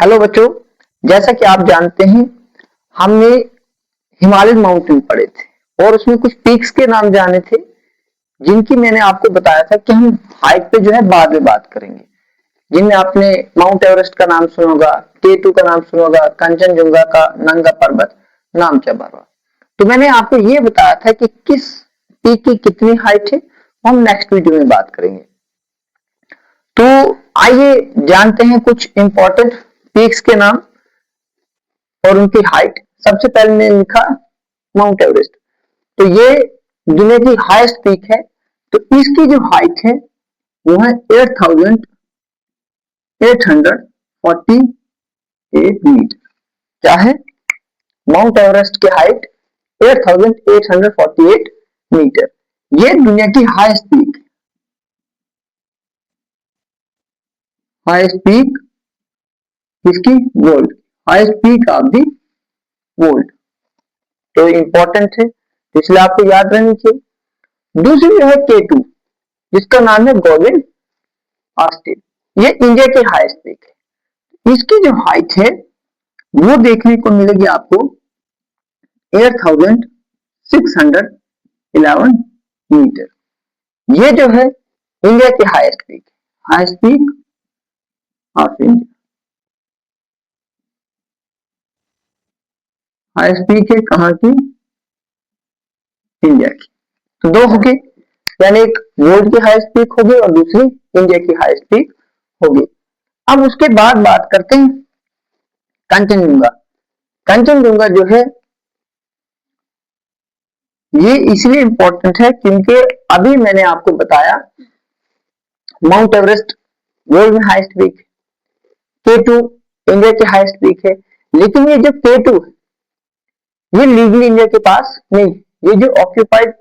Hello बच्चों, जैसा कि आप जानते हैं हमने हिमालयन माउंटेन पढ़े थे और उसमें कुछ पीक्स के नाम जाने थे जिनकी मैंने आपको बताया था कि हम हाइट पे जो है बाद में बात करेंगे। जिनमें आपने माउंट एवरेस्ट का नाम सुना होगा, K2 का नाम सुना होगा, कंचनजुंगा का नंगा पर्वत, नामचा पर्वत। तो मैंने आपको ये बताया था कि किस पीक की कितनी हाइट है, हम नेक्स्ट वीडियो में बात करेंगे। तो आइए जानते हैं कुछ इंपॉर्टेंट पीक्स के नाम और उनकी हाइट। सबसे पहले मैंने लिखा माउंट एवरेस्ट। तो ये दुनिया की हाईएस्ट पीक है। तो इसकी जो हाइट है वो है 8,848 मीटर। क्या है? माउंट एवरेस्ट की हाइट 8,848 मीटर। ये दुनिया की हाईएस्ट पीक है। हाईएस्ट पीक इसकी world, highest peak of the world. तो इंपॉर्टेंट है, इसलिए आपको याद रहनी चाहिए। दूसरी जो है K2, जिसका नाम है गॉडविन ऑस्टिन। ये इंडिया की हाईएस्ट पीक है। इसकी जो हाइट है वो देखने को मिलेगी आपको 8,611 मीटर। ये जो है इंडिया की highest peak, highest peak of India. Highest peak है कहां की? इंडिया की। तो दो हो गए, यानी एक वर्ल्ड की हाईएस्ट पीक होगी और दूसरी इंडिया की हाईएस्ट पीक होगी। अब उसके बाद बात करते हैं कंचनजुंगा। कंचनजुंगा जो है ये इसलिए इंपॉर्टेंट है क्योंकि अभी मैंने आपको बताया माउंट एवरेस्ट वर्ल्ड में हाईएस्ट पीक है, K2 इंडिया की हाईएस्ट पीक है। लेकिन ये जो K2 है ये लीगली इंडिया के पास नहीं, ये जो ऑक्यूपाइड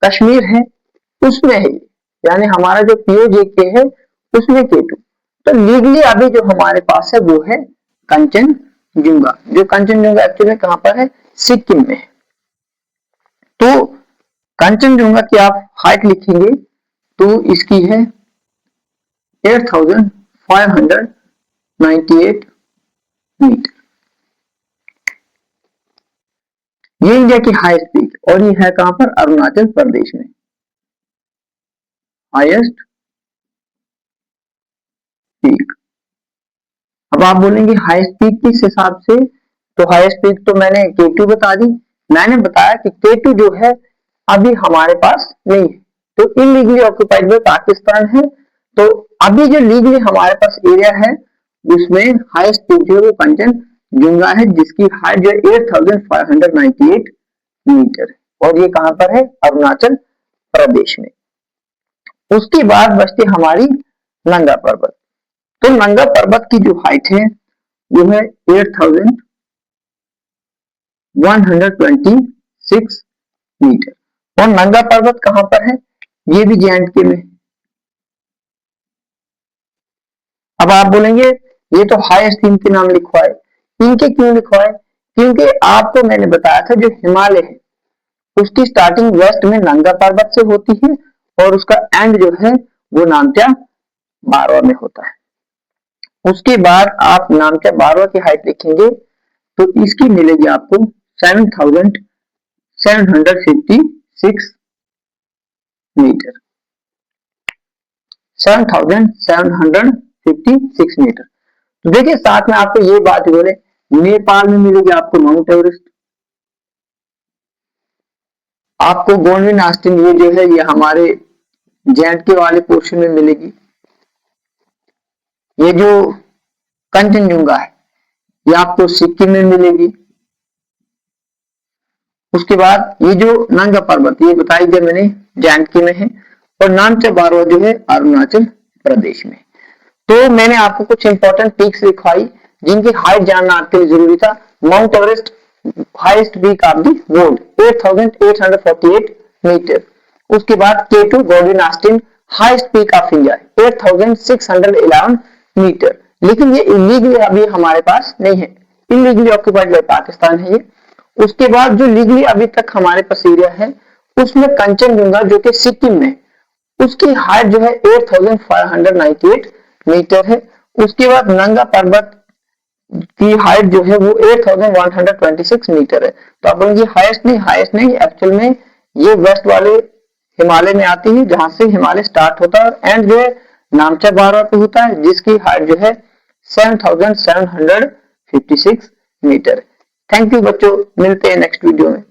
कश्मीर है उसमें है, यानी हमारा जो POJK है उसमें K2। तो लीगली अभी जो हमारे पास है वो है कंचनजुंगा। जो कंचनजुंगा एक्चुअली कहां पर है? सिक्किम में है। तो कंचनजुंगा की आप हाइट लिखेंगे तो इसकी है 8,598 मीटर। ये इंडिया की हाईएस्ट पीक और ये है कहां पर? अरुणाचल प्रदेश में हाईएस्ट पीक। अब आप बोलेंगे हाईएस्ट पीक किस हिसाब से? तो हाईएस्ट पीक तो मैंने K2 बता दी। मैंने बताया कि K2 जो है अभी हमारे पास नहीं है, तो इलीगली ऑक्युपाइड बाय पाकिस्तान है। तो अभी जो लीगली हमारे पास एरिया है उसमें हाईएस्ट पीक जो है वो कंचनजुंगा है, जिसकी हाइट जो है 8,598 मीटर है और ये कहां पर है? अरुणाचल प्रदेश में। उसके बाद बचती हमारी नंगा पर्वत। तो नंगा पर्वत की जो हाइट है वो है 8,126 मीटर। और नंगा पर्वत कहां पर है? ये भी J&K में। अब आप बोलेंगे ये तो हाईएस्ट इनके नाम लिखवाए, इनके क्यों लिखवाए? क्योंकि आपको मैंने बताया था जो हिमालय है उसकी स्टार्टिंग वेस्ट में नंगा पर्वत से होती है और उसका एंड जो है वो नामचा बारवा में होता है। उसके बाद आप नामचा बारवा की हाइट लिखेंगे तो इसकी मिलेगी आपको 7,756 मीटर। 7,756 मीटर। तो देखिए साथ में आपको ये बात बोले, नेपाल में मिलेगी आपको माउंट एवरेस्ट, आपको गॉडविन ऑस्टिन ये जो है ये हमारे J&K वाले पोर्शन में मिलेगी। ये जो कंचनजुंगा है ये आपको सिक्किम में मिलेगी। उसके बाद ये जो नंगा पर्वत ये बताई गई मैंने J&K में है और नामचा बारवा जो है अरुणाचल प्रदेश में। तो मैंने आपको कुछ इंपॉर्टेंट पीक्स दिखाई जिनकी हाइट जानना आपके लिए जरूरी था। Mount Everest highest peak of the world 8,848 metre. उसके बाद K2 Godwin Austen highest peak of India 8,611 metre. लेकिन ये इलीगली अभी हमारे पास नहीं है, इलीगली ऑक्युपाइड बाय पाकिस्तान है ये। उसके बाद जो लीगली अभी तक हमारे पास एरिया है उसमें कंचनजुंगा जो कि सिक्किम में, उसकी हाइट जो है 8,598 मीटर है। उसके बाद नंगा पर्वत की हाइट जो है वो 8126 मीटर है। तो आप बोलेंगे हाईएस्ट नहीं, एक्चुअल में ये वेस्ट वाले हिमालय में आती है, जहां से हिमालय स्टार्ट होता है, एंड जो है नामचा बारह पे होता है, जिसकी हाइट जो है 7756 मीटर। थैंक यू बच्चों, मिलते हैं नेक्स्ट वीडियो में।